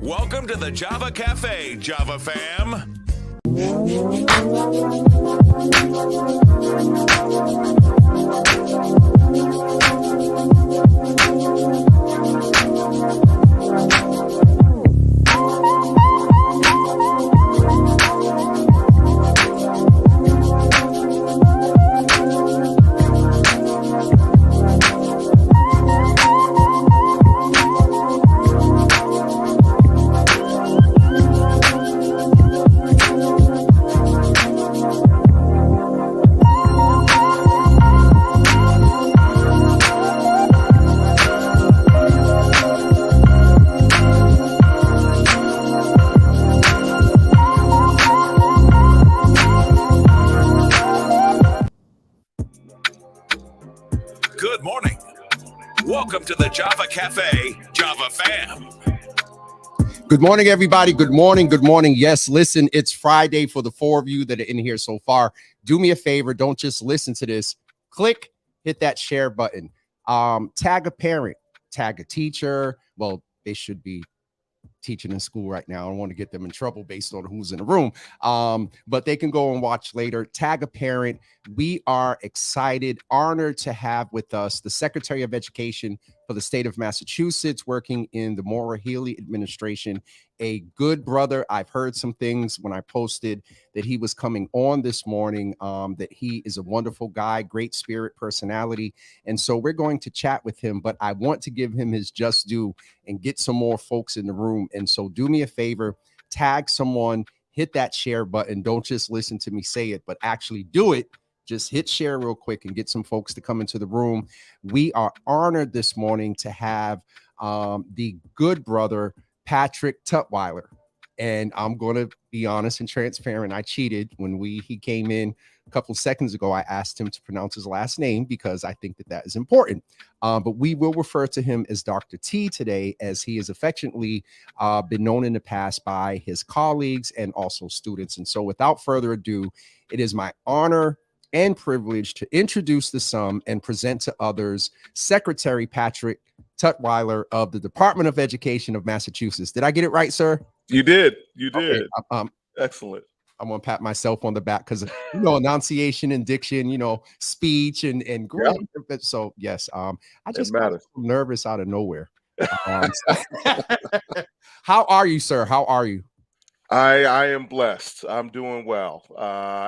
Welcome to the Java Cafe, Java fam. Good morning. Welcome to the Java Cafe, Java fam. Good morning, everybody. Good morning. Good morning. Yes, listen, it's Friday for the four of you that are in here so far. Do me a favor. Don't just listen to this. Click, hit that share button. Tag a parent, tag a teacher. Well, they should be teaching in school right now. I don't want to get them in trouble based on who's in the room. But they can go and watch later. Tag a parent. We are excited, honored to have with us the Secretary of Education for the state of Massachusetts, working in the Maura Healey administration, a good brother. I've heard some things when I posted that he was coming on this morning, that he is a wonderful guy, great spirit, personality. And so we're going to chat with him, but I want to give him his just due and get some more folks in the room. And so do me a favor, tag someone, hit that share button. Don't just listen to me say it, but actually do it. Just hit share real quick and get some folks to come into the room. We are honored this morning to have the good brother, Patrick Tutwiler. And I'm going to be honest and transparent. I cheated when he came in a couple of seconds ago. I asked him to pronounce his last name because I think that is important. But we will refer to him as Dr. T today, as he has affectionately been known in the past by his colleagues and also students. And so without further ado, it is my honor and privilege to introduce the some and present to others Secretary Patrick Tutwiler of the Department of Education of Massachusetts. Did I get it right, sir? You did. You did. Okay. Excellent. I'm gonna pat myself on the back because enunciation and diction, speech and great. Yeah. So yes, I just got nervous out of nowhere. How are you, sir? How are you? I am blessed. I'm doing well.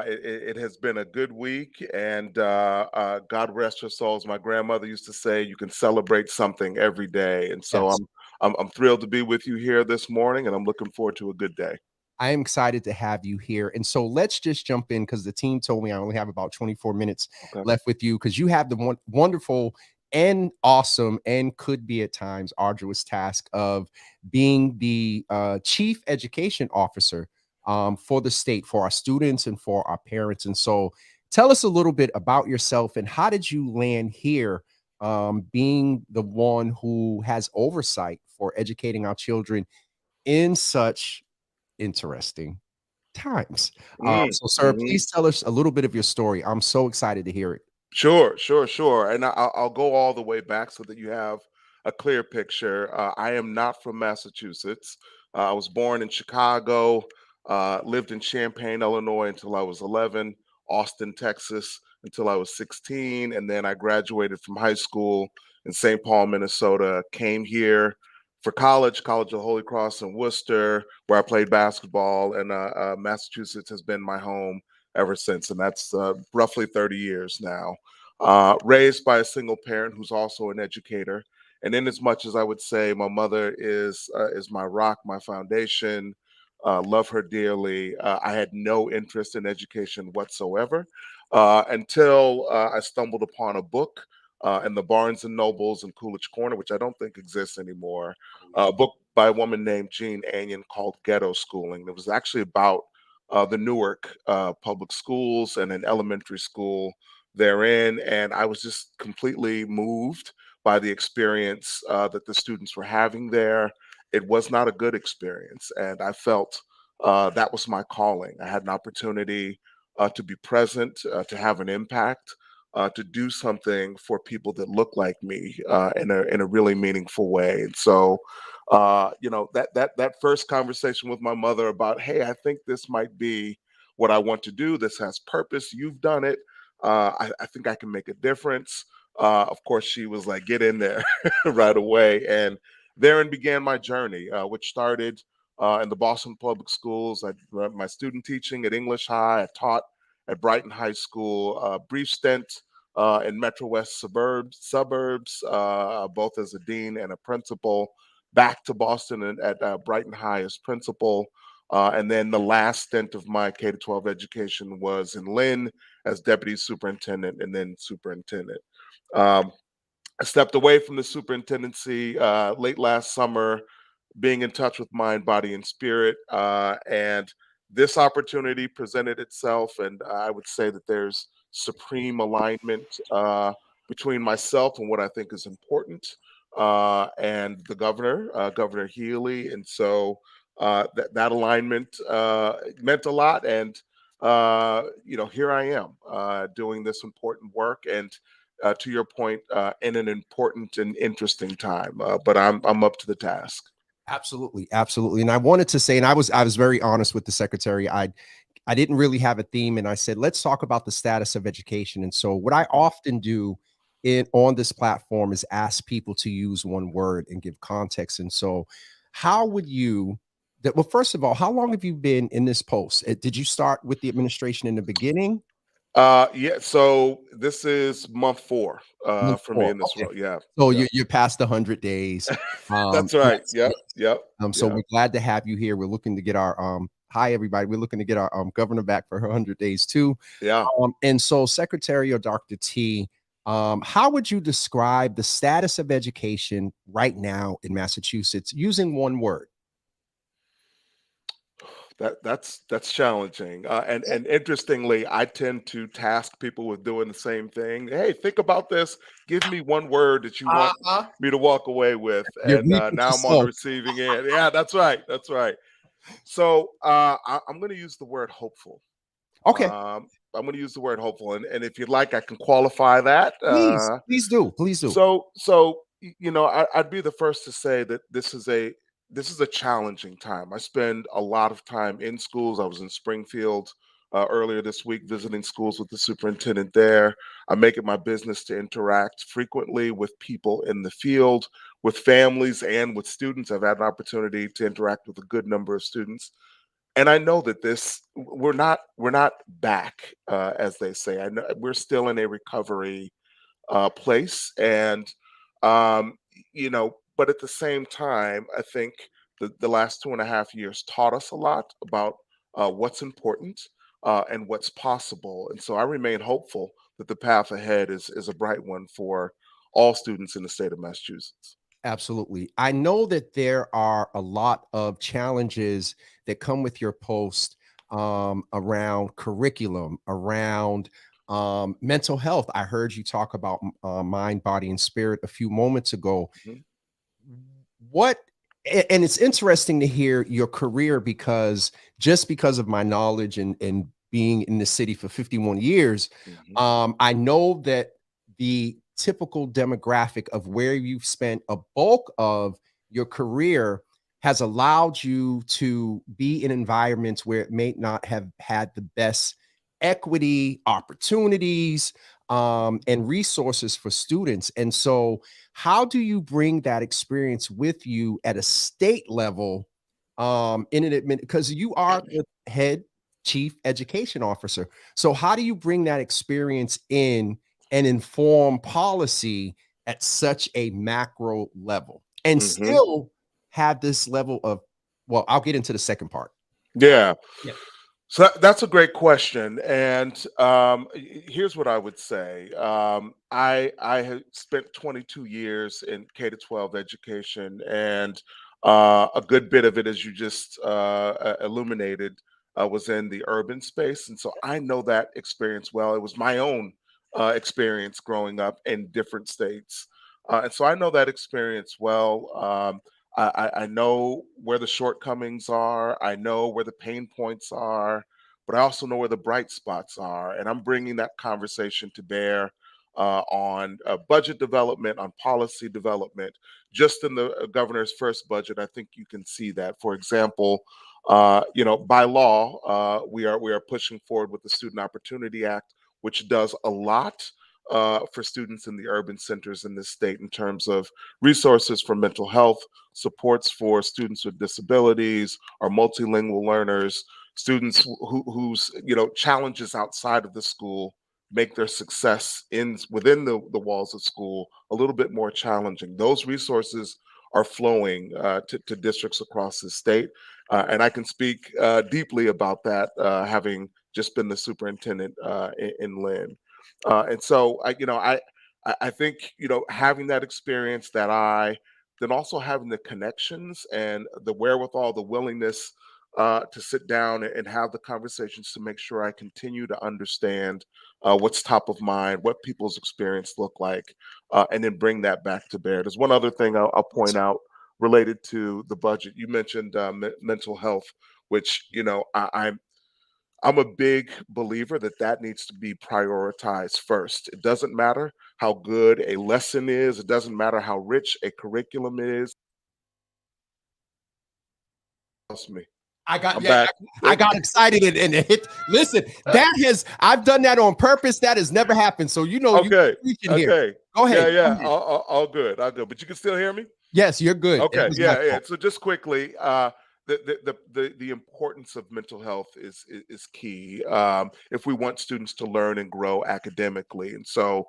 It has been a good week, and God rest her soul. As my grandmother used to say, you can celebrate something every day. And so yes. I'm thrilled to be with you here this morning, and I'm looking forward to a good day. I am excited to have you here. And so let's just jump in because the team told me I only have about 24 minutes left with you because you have the wonderful and awesome and could be at times arduous task of being the chief education officer for the state, for our students and for our parents. And so tell us a little bit about yourself and how did you land here, being the one who has oversight for educating our children in such interesting times. So sir, please tell us a little bit of your story. I'm so excited to hear it. Sure. And I'll go all the way back so that you have a clear picture. I am not from Massachusetts. I was born in Chicago, lived in Champaign, Illinois until I was 11, Austin, Texas until I was 16. And then I graduated from high school in St. Paul, Minnesota, came here for College of the Holy Cross in Worcester, where I played basketball. And Massachusetts has been my home ever since, and that's roughly 30 years now. Raised by a single parent who's also an educator, and in as much as I would say my mother is my rock, my foundation, love her dearly, I had no interest in education whatsoever until I stumbled upon a book in the Barnes and Nobles in Coolidge Corner, which I don't think exists anymore, a book by a woman named Jean Anion called Ghetto Schooling. It was actually about the Newark public schools and an elementary school therein. And I was just completely moved by the experience that the students were having there. It was not a good experience. And I felt that was my calling. I had an opportunity to be present, to have an impact, to do something for people that look like me in a really meaningful way. And so That first conversation with my mother about, hey, I think this might be what I want to do. This has purpose. You've done it. I think I can make a difference. Of course, she was like, get in there right away. And therein began my journey, which started in the Boston Public Schools. My student teaching at English High. I taught at Brighton High School, a brief stint in Metro West suburbs, both as a dean and a principal, back to Boston and at Brighton High as principal. And then the last stint of my K 12 education was in Lynn as deputy superintendent and then superintendent. Um, I stepped away from the superintendency late last summer, being in touch with mind, body, and spirit. And this opportunity presented itself, and I would say that there's supreme alignment between myself and what I think is important, and the governor, Governor Healy. And so that alignment meant a lot. And here I am doing this important work. And to your point, in an important and interesting time. But I'm up to the task. Absolutely, absolutely. And I wanted to say, and I was very honest with the secretary. I didn't really have a theme, and I said, let's talk about the status of education. And so, what I often do in on this platform is ask people to use one word and give context. And so, how would you? That well, first of all, how long have you been in this post? Did you start with the administration in the beginning? Yeah, so this is month 4 Month for me four. in this Okay. role. Yeah, So yeah. you're past 100 days. That's right. Yes, Yep, yes. yep, So yep, we're glad to have you here. We're looking to get our hi everybody. We're looking to get our governor back for her 100 days too. yeah. And so Secretary or Dr. T, how would you describe the status of education right now in Massachusetts using one word? That's challenging. And interestingly, I tend to task people with doing the same thing. Hey, think about this. Give me one word that you want Uh-huh. me to walk away with. You're And reaping what now you I'm on the sow. receiving end. Yeah, that's right. That's right. So I'm going to use the word hopeful. Okay, I'm going to use the word hopeful, and if you'd like, I can qualify that. please do, please do. I'd be the first to say that this is a challenging time. I spend a lot of time in schools. I was in Springfield earlier this week visiting schools with the superintendent there. I make it my business to interact frequently with people in the field, with families, and with students. I've had an opportunity to interact with a good number of students, and I know that we're not back, as they say. I know we're still in a recovery place, and but at the same time, I think the last 2.5 years taught us a lot about what's important and what's possible, and so I remain hopeful that the path ahead is a bright one for all students in the state of Massachusetts. Absolutely. I know that there are a lot of challenges that come with your post around curriculum, around mental health. I heard you talk about mind, body, and spirit a few moments ago. Mhm, What and it's interesting to hear your career because just because of my knowledge and being in the city for 51 years, mhm, I know that the typical demographic of where you've spent a bulk of your career has allowed you to be in environments where it may not have had the best equity opportunities and resources for students. And so how do you bring that experience with you at a state level in an admin because you are the head chief education officer. So how do you bring that experience in and inform policy at such a macro level and mhm. still have this level of well, I'll get into the second part. Yeah. Yeah. So that's a great question, and here's what I would say. I have spent 22 years in K to 12 education, and a good bit of it, as you just illuminated, was in the urban space, and so I know that experience well. It was my own experience growing up in different states, and so I know that experience well. I know where the shortcomings are. I know where the pain points are, but I also know where the bright spots are. And I'm bringing that conversation to bear on budget development, on policy development. Just in the governor's first budget, I think you can see that. For example, by law, we are pushing forward with the Student Opportunity Act, which does a lot for students in the urban centers in this state in terms of resources for mental health, supports for students with disabilities, or multilingual learners, students whose challenges outside of the school make their success within the walls of school a little bit more challenging. Those resources are flowing to districts across the state, and I can speak deeply about that, having just been the superintendent in Lynn. And so I think having that experience, that then also having the connections and the wherewithal, the willingness to sit down and have the conversations to make sure I continue to understand what's top of mind, what people's experience look like, and then bring that back to bear. There's one other thing I'll point out related to the budget. You mentioned mental health, which I'm a big believer that needs to be prioritized first. It doesn't matter how good a lesson is. It doesn't matter how rich a curriculum is. Trust me. I got I'm yeah, back. I got excited and it hit. Listen, I've done that on purpose. That has never happened. So you Okay. preaching here. Okay. Go ahead. Yeah, Go yeah. ahead. All good. All good. But you can still hear me? Yes, you're good. It Okay, was my yeah, yeah. fault. So just quickly, the importance of mental health is key if we want students to learn and grow academically. And so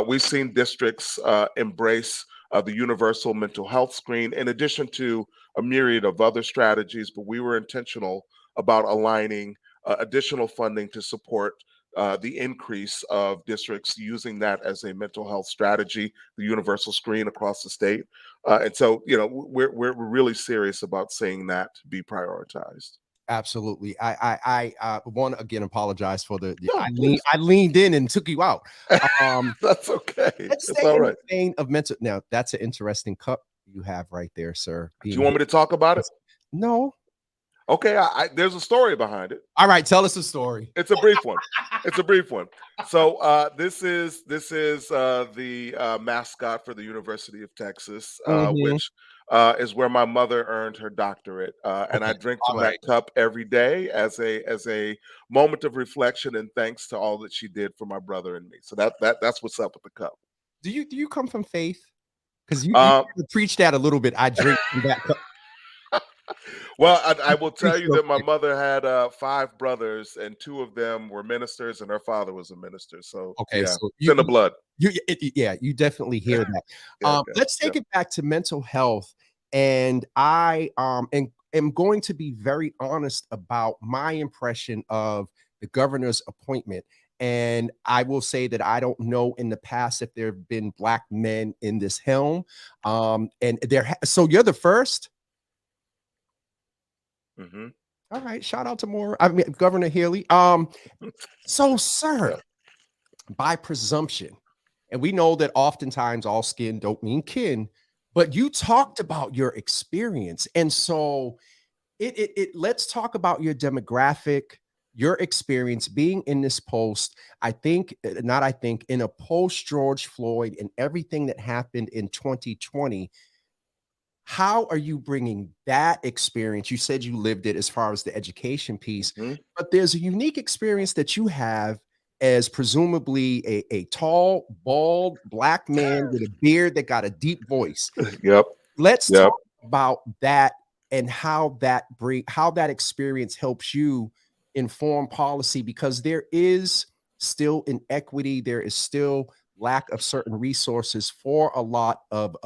we've seen districts embrace the universal mental health screen, in addition to a myriad of other strategies. But we were intentional about aligning additional funding to support the increase of districts using that as a mental health strategy, the universal screen across the state. And so, we're really serious about seeing that be prioritized. Absolutely. I want to again apologize for No, please. I leaned in and took you out. Um, That's okay. let's It's stay all in the right. vein of mental. Now, that's an interesting cup you have right there, sir. Do you want me to talk about it? No. Okay, there's a story behind it. All right, tell us a story. It's a brief one. It's a brief one. So this is the mascot for the University of Texas, Mhm. which is where my mother earned her doctorate, and I Okay. drink All from that right. cup every day as a moment of reflection and thanks to all that she did for my brother and me. So that's what's up with the cup. Do you come from faith? Because you Um, preach that a little bit. I drink from that cup. Well, I will tell Preach you real that my quick. mother had five brothers, and two of them were ministers, and her father was a minister. So Okay, yeah, so it's in the blood. yeah, you definitely hear that. Yeah, okay. Let's Yeah. take it back to mental health, and I am going to be very honest about my impression of the governor's appointment. And I will say that I don't know in the past if there have been black men in this helm. So you're the first. Hmm. All right, shout out to more. I mean, Governor Haley. So, sir, Yeah. by presumption, and we know that oftentimes all skin don't mean kin, but you talked about your experience, and so let's talk about your demographic, your experience being in this post. I think, not I think, in a post George Floyd and everything that happened in 2020. How are you bringing that experience? You said you lived it as far as the education piece, Hmm. but there's a unique experience that you have as presumably a tall, bald black man with a beard that got a deep voice. Yep. Let's Yep. talk about that and how that experience helps you inform policy, because there is still inequity, there is still lack of certain resources for a lot of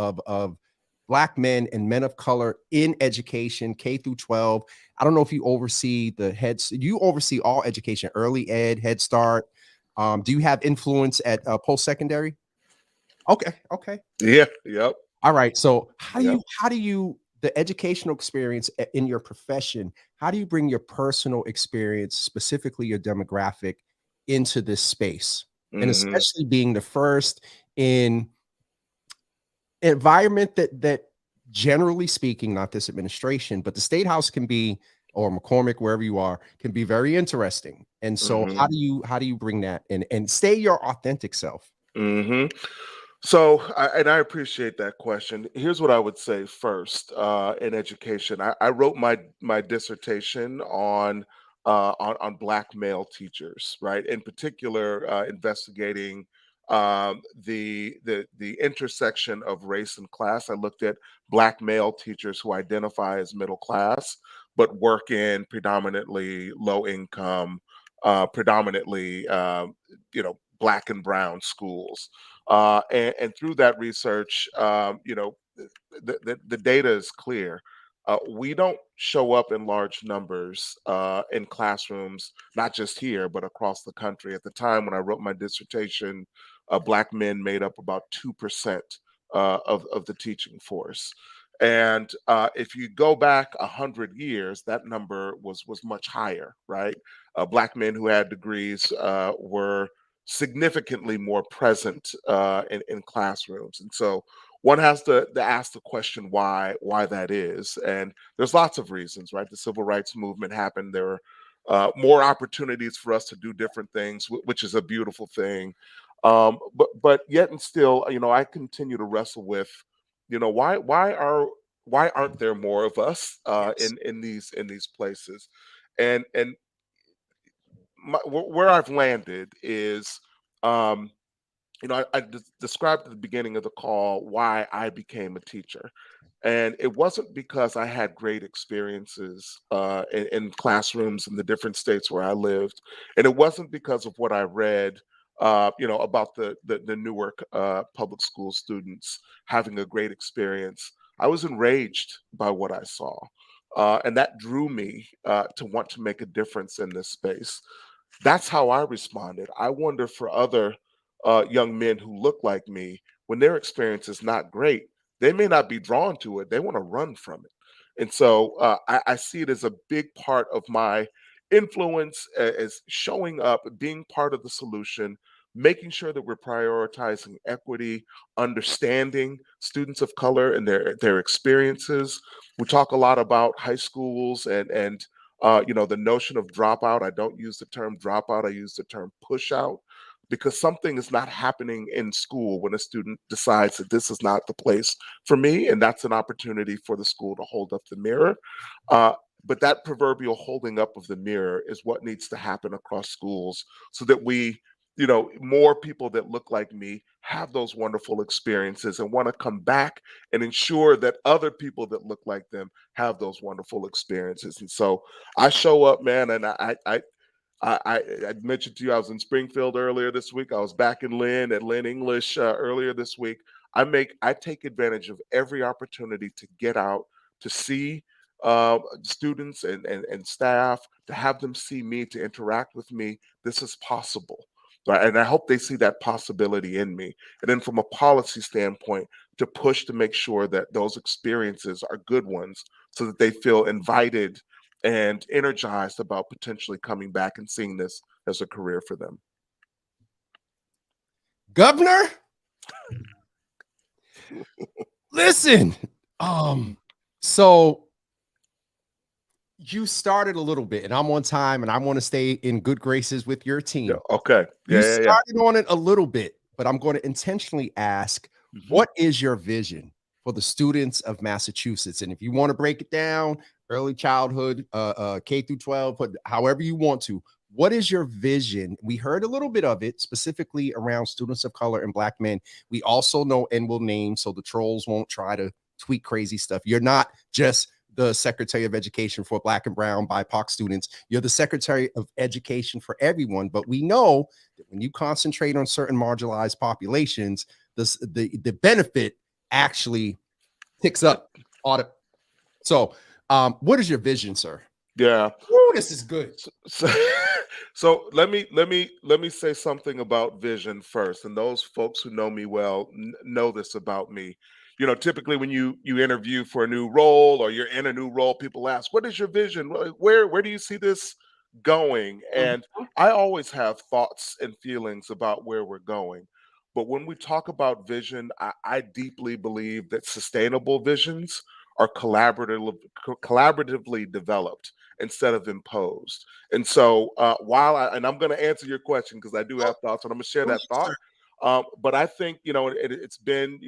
black men and men of color in education, K through 12. I don't know if you oversee you oversee all education, early ed, Head Start. Do you have influence at post-secondary? Okay, okay. Yeah. Yep. All right. So Yep. how do you the educational experience in your profession, how do you bring your personal experience, specifically your demographic, into this space? And Hmm. especially being the first in environment that generally speaking, not this administration, but the state house can be, or McCormick, wherever you are, can be very interesting. And so Hmm. how do you bring that in and stay your authentic self? Hmm. So, and I appreciate that question. Here's what I would say first in education. I wrote my dissertation on black male teachers, right? In particular, investigating the intersection of race and class. I looked at black male teachers who identify as middle class but work in predominantly low income, predominantly black and brown schools, and through that research, the data is clear. We don't show up in large numbers in classrooms, not just here, but across the country. At the time when I wrote my dissertation, black men made up about 2% of the teaching force. And if you go back 100 years, that number was much higher, right? Black men who had degrees were significantly more present in classrooms. And so one has to ask the question why that is. And there's lots of reasons, right? The civil rights movement happened. There were more opportunities for us to do different things, which is a beautiful thing. But yet and still, I continue to wrestle with, why aren't there more of us Yes. in these places? And where I've landed is, um, described at the beginning of the call why I became a teacher. And it wasn't because I had great experiences in classrooms in the different states where I lived. And it wasn't because of what I read, about the Newark public school students having a great experience. I was enraged by what I saw. And that drew me to want to make a difference in this space. That's how I responded. I wonder for other young men who look like me, when their experience is not great, they may not be drawn to it. They want to run from it. And so I see it as a big part of my influence as showing up, being part of the solution, making sure that we're prioritizing equity, understanding students of color and their experiences. We talk a lot about high schools and the notion of dropout. I don't use the term dropout, I use the term push out, because something is not happening in school when a student decides that this is not the place for me. And that's an opportunity for the school to hold up the mirror. Uh, but that proverbial holding up of the mirror is what needs to happen across schools so that more people that look like me have those wonderful experiences and want to come back and ensure that other people that look like them have those wonderful experiences. And so I show up, man, and I mentioned to you I was in Springfield earlier this week. I was back in Lynn at Lynn English earlier this week. I take advantage of every opportunity to get out to see students and staff, to have them see me, to interact with me. This is possible. Right? And I hope they see that possibility in me. And then from a policy standpoint, to push to make sure that those experiences are good ones so that they feel invited and energized about potentially coming back and seeing this as a career for them. Governor, listen. So you started a little bit, and I'm on time, and I want to stay in good graces with your Yeah. team. Okay. You Yeah. started on it a little bit, but I'm going to intentionally ask, Mhm. what is your vision for the students of Massachusetts? And if you want to break it down, early childhood, K through 12, but however you want to, what is your vision? We heard a little bit of it specifically around students of color and black men. We also know and will name so the trolls won't try to tweet crazy stuff. You're not just the Secretary of Education for Black and Brown BIPOC students. You're the Secretary of Education for everyone. But we know that when you concentrate on certain marginalized populations, the benefit actually ticks up. So, what is your vision, sir? Yeah. Ooh, this is good. So, so let me say something about vision first. And those folks who know me well know this about me. Typically when you interview for a new role or you're in a new role, people ask, "What is your vision? Where do you see this going?" And Mhm. I always have thoughts and feelings about where we're going. But when we talk about vision, I deeply believe that sustainable visions are collaboratively developed instead of imposed. And so, and I'm going to answer your question because I do have thoughts, and I'm going to share Please, that thought. sir. But I think, it's been,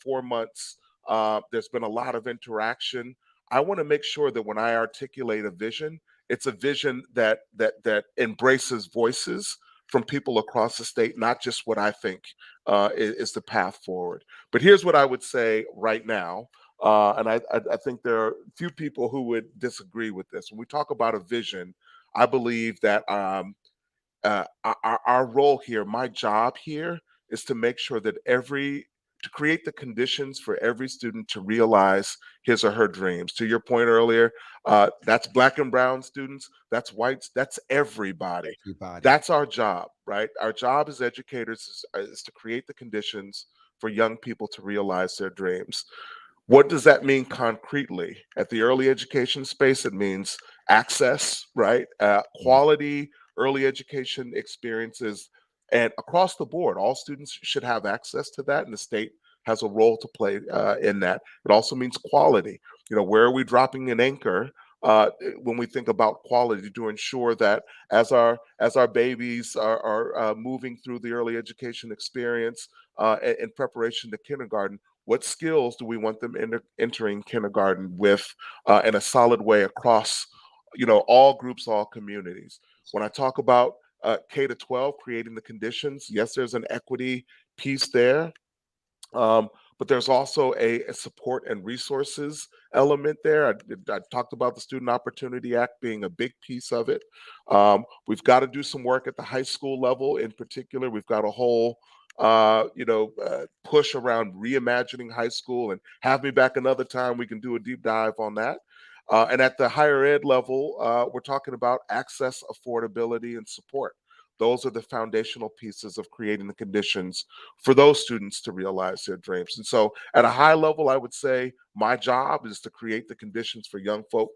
4 months. There's been a lot of interaction. I want to make sure that when I articulate a vision, it's a vision that embraces voices from people across the state, not just what I think is the path forward. But here's what I would say right now, and I think there are few people who would disagree with this. When we talk about a vision, I believe that our role here, my job here, is to make sure that to create the conditions for every student to realize his or her dreams. To your point earlier, that's Black and brown students, that's whites, that's everybody. Everybody. That's our job, right? Our job as educators is to create the conditions for young people to realize their dreams. What does that mean concretely? At the early education space, it means access, right? Quality early education experiences, and across the board, all students should have access to that, and the state has a role to play in that. It also means quality. Where are we dropping an anchor when we think about quality to ensure that as our babies are moving through the early education experience in preparation to kindergarten, what skills do we want them entering kindergarten with in a solid way across, all groups, all communities? When I talk about K to 12, creating the conditions, yes, there's an equity piece there. Um, but there's also a support and resources element there. I talked about the Student Opportunity Act being a big piece of it. We've got to do some work at the high school level in particular. We've got a whole push around reimagining high school, and have me back another time. We can do a deep dive on that. And at the higher ed level, we're talking about access, affordability, and support. Those are the foundational pieces of creating the conditions for those students to realize their dreams. And so, at a high level, I would say my job is to create the conditions for young folk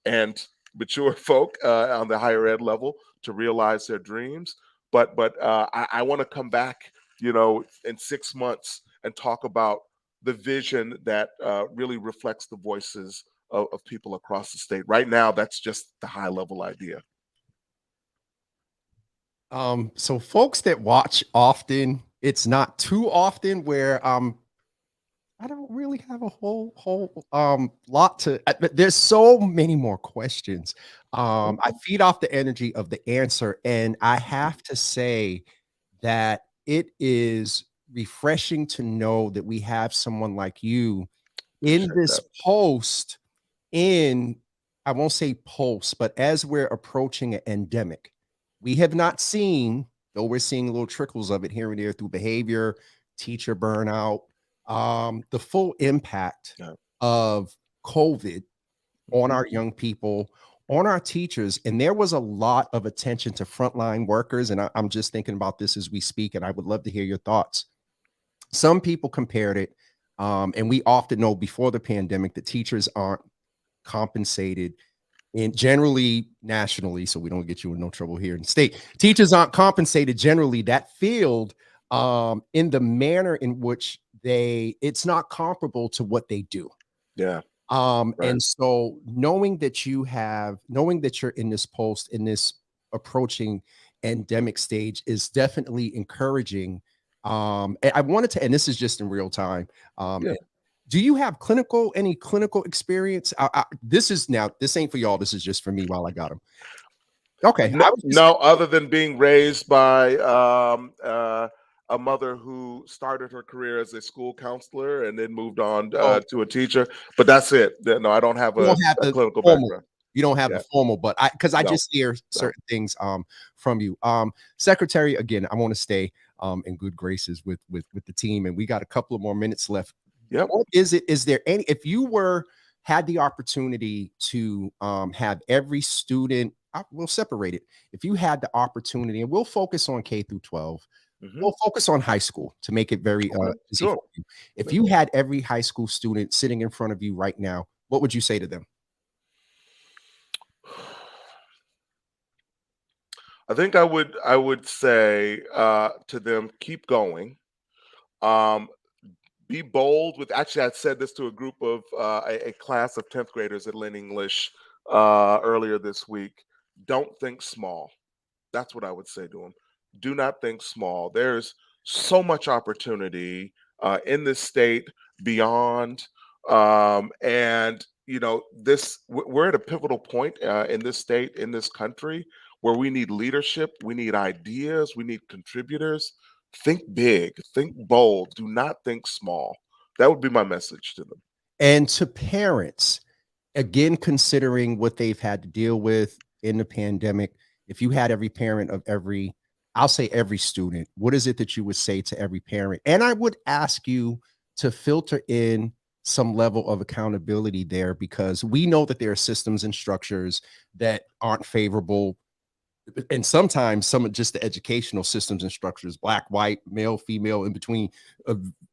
and mature folk on the higher ed level to realize their dreams. But I want to come back, in 6 months and talk about the vision that really reflects the voices of people across the state. Right now, that's just the high level idea. So folks that watch often, it's not too often where I don't really have a whole lot to but there's so many more questions. I feed off the energy of the answer, and I have to say that it is refreshing to know that we have someone like you in Appreciate this that. post in I won't say post, but as we're approaching an endemic, we have not seen, though we're seeing little trickles of it here and there through behavior, teacher burnout, the full impact Yeah. of COVID on our young people, on our teachers. And there was a lot of attention to frontline workers. And I'm just thinking about this as we speak, and I would love to hear your thoughts. Some people compared it, and we often know before the pandemic that teachers aren't compensated and generally nationally, so we don't get you in no trouble here in the state. Teachers aren't compensated generally that field in the manner in which it's not comparable to what they do. Yeah. Right. And so knowing that you're in this post, in this approaching endemic stage is definitely encouraging. And I wanted to, and this is just in real time. Yeah. Do you have any clinical experience? This ain't for y'all. This is just for me while I got them. Okay. No, no, other than being raised by a mother who started her career as a school counselor and then moved on So to a teacher. But that's it. No, I don't have you don't have a the clinical formal, background. you don't have Yeah. the formal, but because I No, just hear no. certain things from you. Secretary, again, I want to stay in good graces with the team, and we got a couple of more minutes left. Yep. What is it? Is there any, if you had the opportunity to have every student, we'll separate it. If you had the opportunity, and we'll focus on K through 12, we'll focus on high school to make it very easy Sure. for you. If you had every high school student sitting in front of you right now, what would you say to them? I think I would say to them, keep going. Um, be bold with. Actually, I said this to a group of a class of 10th graders at Lynn English earlier this week. Don't think small. That's what I would say to them. do not think small. There's so much opportunity in this state, beyond, and we're at a pivotal point in this state, in this country, where we need leadership, we need ideas, we need contributors. Think big, think bold, do not think small. That would be my message to them. And to parents, again, considering what they've had to deal with in the pandemic, if you had every parent of every, I'll say every student, what is it that you would say to every parent? And I would ask you to filter in some level of accountability there, because we know that there are systems and structures that aren't favorable. And sometimes some of just the educational systems and structures, black, white, male, female, in between,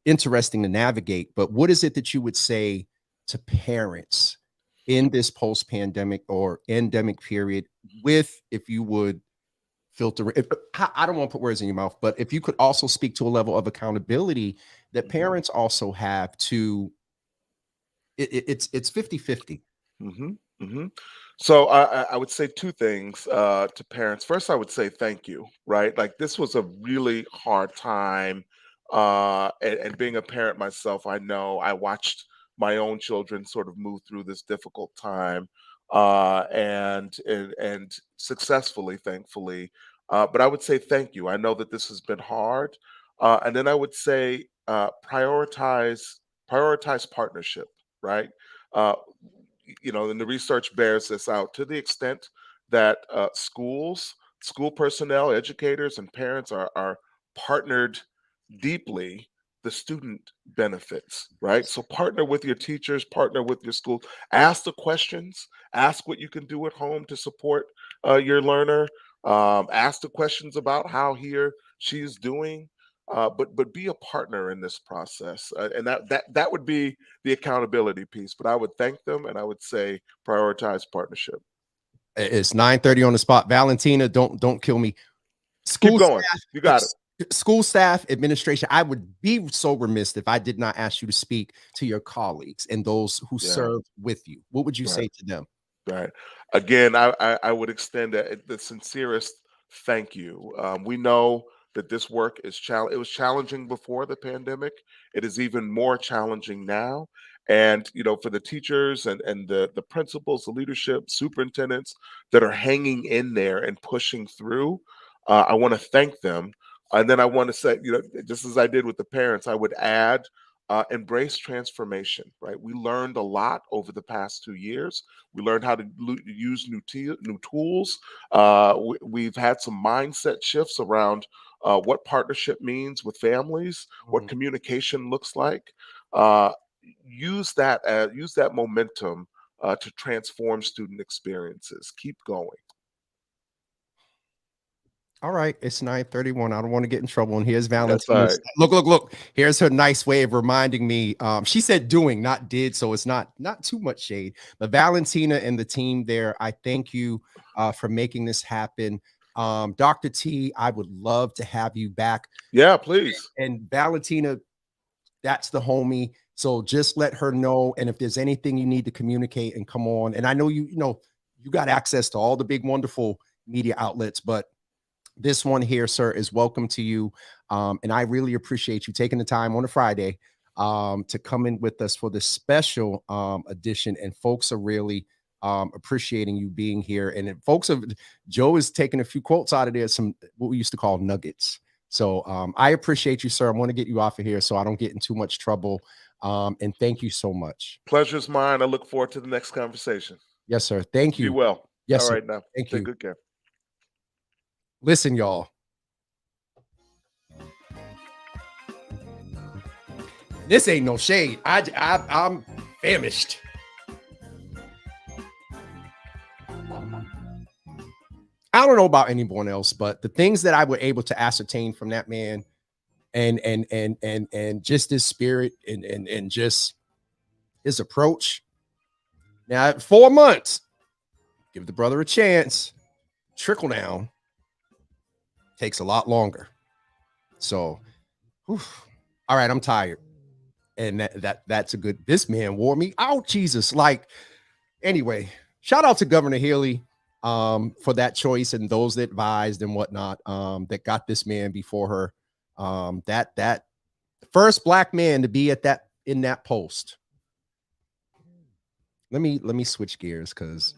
interesting to navigate. But what is it that you would say to parents in this post-pandemic or endemic period, with, if you would filter, I don't want to put words in your mouth, but if you could also speak to a level of accountability that parents also have to, it's 50-50. So I would say two things to parents. First, I would say thank you, right? Like, this was a really hard time. And being a parent myself, I know I watched my own children sort of move through this difficult time, and successfully, thankfully. But I would say thank you. I know that this has been hard. And then I would say prioritize partnership, right? Uh, and the research bears this out, to the extent that school personnel, educators, and parents are partnered deeply, the student benefits, right? So partner with your teachers, partner with your school, ask the questions, ask what you can do at home to support your learner, ask the questions about how he or she is doing. But be a partner in this process, and that would be the accountability piece. But I would thank them, and I would say prioritize partnership. It's 9:30 on the spot. Valentina, don't kill me. Keep School going. staff, You got it. school staff, administration. I would be so remiss if I did not ask you to speak to your colleagues and those who Yeah. serve with you. What would you say Right. to them? Right. Again, I would extend the sincerest thank you. We know that this work is it was challenging before the pandemic. It is even more challenging now. And for the teachers and the principals, the leadership, superintendents that are hanging in there and pushing through, I want to thank them. And then I want to say, just as I did with the parents, I would add, embrace transformation. Right. We learned a lot over the past 2 years. We learned how to use new tools. We've had some mindset shifts around what partnership means with families, what communication looks like. Uh, use that momentum to transform student experiences. Keep going. All right, it's 9:31. I don't want to get in trouble. And here's That's all Valentina. right. Look. Here's her nice way of reminding me. She said doing, not did, so it's not too much shade. But Valentina and the team there, I thank you for making this happen. Dr. T, I would love to have you back. Yeah, please. And Valentina, that's the homie. So just let her know. And if there's anything you need to communicate, and come on. And I know you got access to all the big, wonderful media outlets, but this one here, sir, is welcome to you. And I really appreciate you taking the time on a Friday to come in with us for this special edition. And folks are really appreciating you being here. And Joe is taking a few quotes out of there, some what we used to call nuggets. So I appreciate you, sir. I want to get you off of here so I don't get in too much trouble. And thank you so much. Pleasure's mine. I look forward to the next conversation. Yes, sir. Thank you. Be well. Yes, all sir. right, now. Thank Take you. good care. Listen, y'all. This ain't no shade. I'm famished. I don't know about anyone else, but the things that I were able to ascertain from that man, and just his spirit and just his approach. Now, 4 months, give the brother a chance. Trickle down takes a lot longer. So, all right, I'm tired. And that's a good, this man wore me out, Jesus. Like, anyway, shout out to Governor Healy. for that choice, and those that advised and whatnot, that got this man before her. That first black man to be at that in that post. Let me switch gears because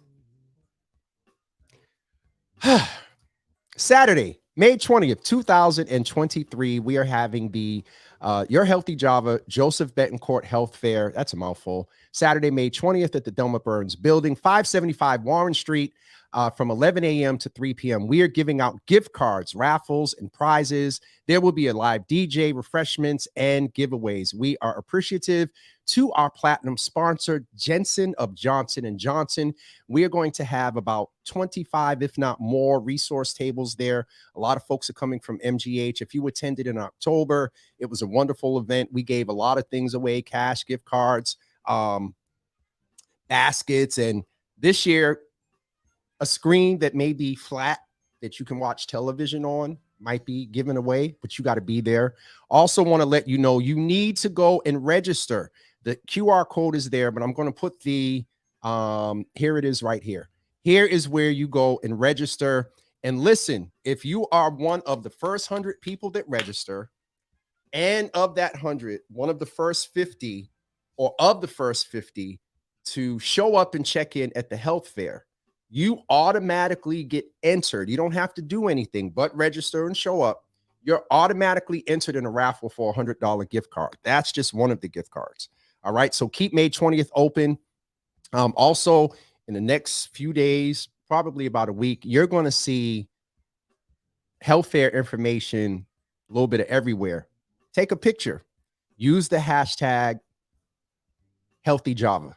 Saturday, May 20th, 2023, we are having the Your Healthy Java Joseph Betancourt Health Fair. That's a mouthful. Saturday, May 20th at the Delma Burns Building, 575 Warren Street, from 11 a.m. to 3 p.m. We are giving out gift cards, raffles, and prizes. There will be a live DJ, refreshments, and giveaways. We are appreciative to our platinum sponsor, Jensen of Johnson & Johnson. We are going to have about 25, if not more, resource tables there. A lot of folks are coming from MGH. If you attended in October, it was a wonderful event. We gave a lot of things away, cash, gift cards, baskets, and this year, a screen that may be flat that you can watch television on might be given away, but you got to be there. Also want to let you know you need to go and register. The QR code is there, but I'm going to put the, here it is right here. Here is where you go and register. And listen, if you are one of the first 100 people that register, and of that 100, one of the first 50 or of the first 50 to show up and check in at the health fair, you automatically get entered. You don't have to do anything but register and show up. You're automatically entered in a raffle for a $100 gift card. That's just one of the gift cards. All right. So keep May 20th open. Also, in the next few days, probably about a week, you're going to see health fair information a little bit of everywhere. Take a picture. Use the hashtag HealthyJava.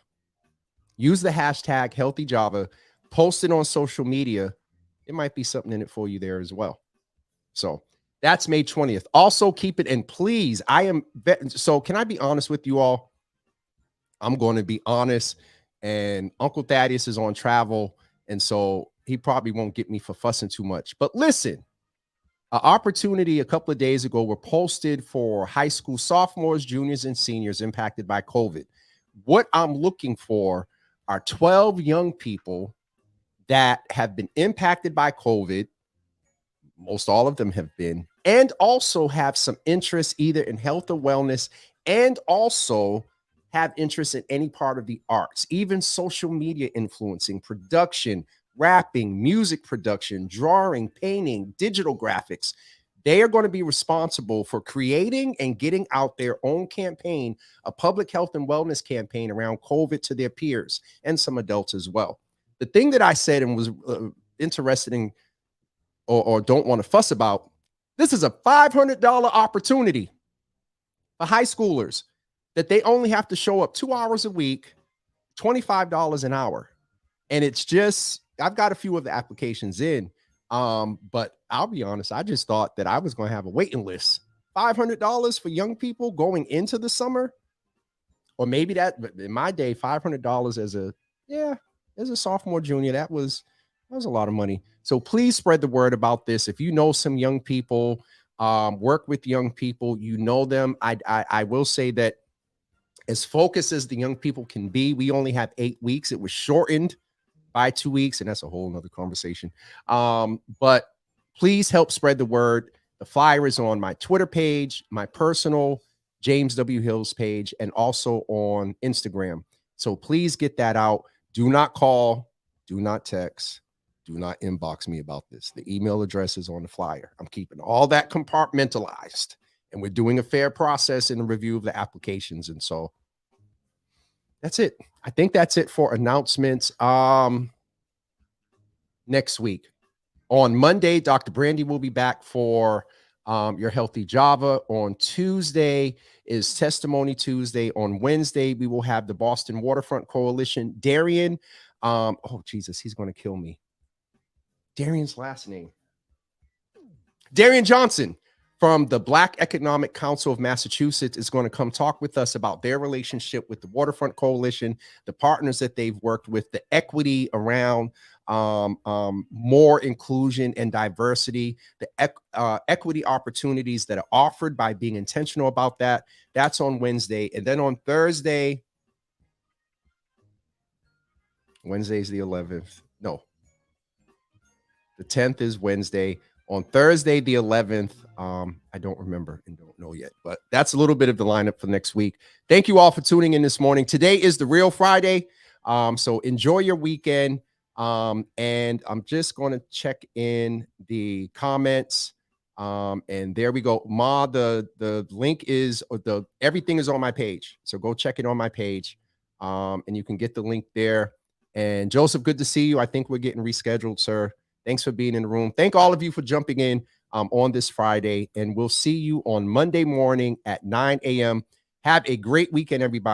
Use the hashtag HealthyJava. Post it on social media. It might be something in it for you there as well. So that's May 20th. Also keep it, and please, so can I be honest with you all? I'm going to be honest, and Uncle Thaddeus is on travel, and so he probably won't get me for fussing too much. But listen, an opportunity a couple of days ago were posted for high school sophomores, juniors, and seniors impacted by COVID. What I'm looking for are 12 young people that have been impacted by COVID. Most all of them have been, and also have some interest either in health or wellness, and also have interest in any part of the arts, even social media influencing, production, rapping, music production, drawing, painting, digital graphics. They are going to be responsible for creating and getting out their own campaign, a public health and wellness campaign around COVID to their peers and some adults as well. The thing that I said and was interested in or don't want to fuss about, this is a $500 opportunity for high schoolers that they only have to show up 2 hours a week, $25 an hour. And it's just, I've got a few of the applications in, but I'll be honest, I just thought that I was going to have a waiting list. $500 for young people going into the summer, or maybe that, in my day, $500 as a sophomore, junior, that was a lot of money. So please spread the word about this. If you know some young people, work with young people, you know them. I will say that as focused as the young people can be, we only have 8 weeks. It was shortened by 2 weeks, and that's a whole nother conversation. But please help spread the word. The flyer is on my Twitter page, my personal James W. Hills page, and also on Instagram. So please get that out. Do not call, do not text, do not inbox me about this. The email address is on the flyer. I'm keeping all that compartmentalized, and we're doing a fair process in the review of the applications. And so that's it. I think that's it for announcements. Next week on Monday, Dr. Brandy will be back for Your Healthy Java. On Tuesday is Testimony Tuesday. On Wednesday, we will have the Boston Waterfront Coalition. Darian, oh Jesus, he's going to kill me. Darian's last name. Darian Johnson from the Black Economic Council of Massachusetts is going to come talk with us about their relationship with the Waterfront Coalition, the partners that they've worked with, the equity around more inclusion and diversity, the equity opportunities that are offered by being intentional about that. That's on Wednesday. And then on Thursday, Wednesday's the 11th. No, The 10th is Wednesday. On Thursday, the 11th, I don't remember and don't know yet, but that's a little bit of the lineup for next week. Thank you all for tuning in this morning. Today is the real Friday. So enjoy your weekend. And I'm just going to check in the comments. And there we go. Ma, the link is, everything is on my page. So go check it on my page. And you can get the link there. And Joseph, good to see you. I think we're getting rescheduled, sir. Thanks for being in the room. Thank all of you for jumping in on this Friday. And we'll see you on Monday morning at 9 a.m. Have a great weekend, everybody.